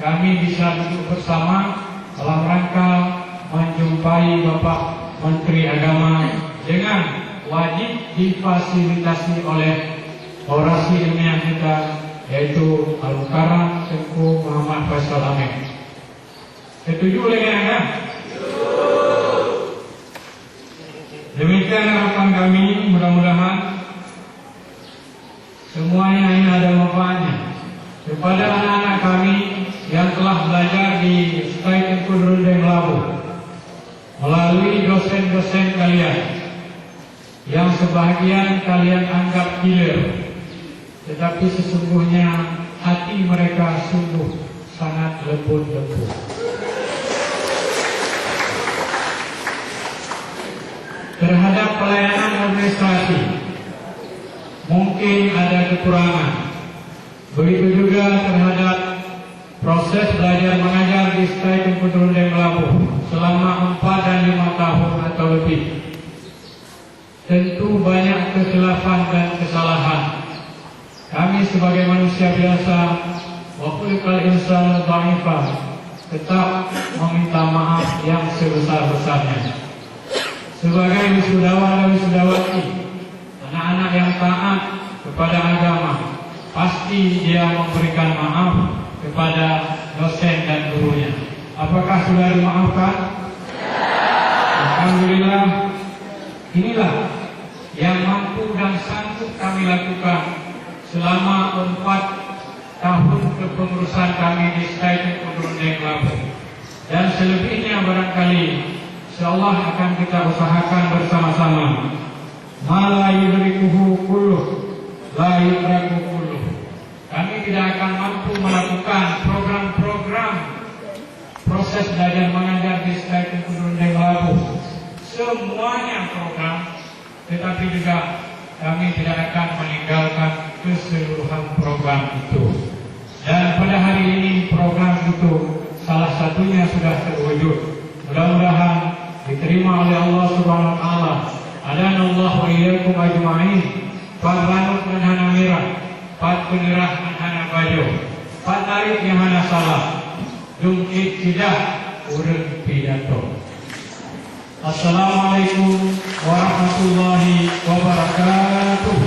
kami bisa duduk bersama dalam rangka menjumpai Bapak Menteri Agama dengan wajib difasilitasi oleh orasi ilmiah kita, yaitu Al-Mukarram Tengku Muhammad Faisal Amin. Setuju dengan Anda? Demikian harapan kami, mudah-mudahan semuanya ini ada manfaatnya kepada anak-anak kami yang telah belajar di Stai Tengku Rundeng Labu melalui dosen-dosen kalian yang sebahagian kalian anggap gila, tetapi sesungguhnya hati mereka sungguh sangat lembut-lembut. Terhadap pelayanan administrasi mungkin ada kekurangan. Begitu juga terhadap proses belajar mengajar di Stai Tengku Rundeng Labu selama 4 dan 5 tahun atau lebih. Tentu banyak kesilapan dan kesalahan. Kami sebagai manusia biasa, wa khuliqal insanu dha'ifa, tetap meminta maaf yang sebesar-besarnya. Sebagai wisudawan dan wisudawati, anak-anak yang taat kepada agama, pasti dia memberikan maaf kepada dosen dan gurunya. Apakah sudah dimaafkan? Alhamdulillah. Inilah yang mampu dan sanggup kami lakukan selama 4 tahun kepengurusan kami di Stai Tengku Rundeng Labu. Dan selebihnya barangkali insyaallah akan kita usahakan bersama-sama. Ma la yudrikuhu kulluh, la yudraku kulluh. Kami tidak akan mampu melakukan program-program proses belajar mengajar di Stai Tengku Rundeng Labu semuanya program, tetapi juga kami tidak akan meninggalkan keseluruhan program itu. Dan pada hari ini program itu salah satunya sudah terwujud. Mudah-mudahan diterima oleh Allah Subhanahu wa taala. Adanallahu wa iyyakum ajma'in. Farlanut manhana mirah, pat penerah manhana bajo, pat tarik yang hana salah. Jum'id tidak urun pidato. Assalamualaikum warahmatullahi wabarakatuh.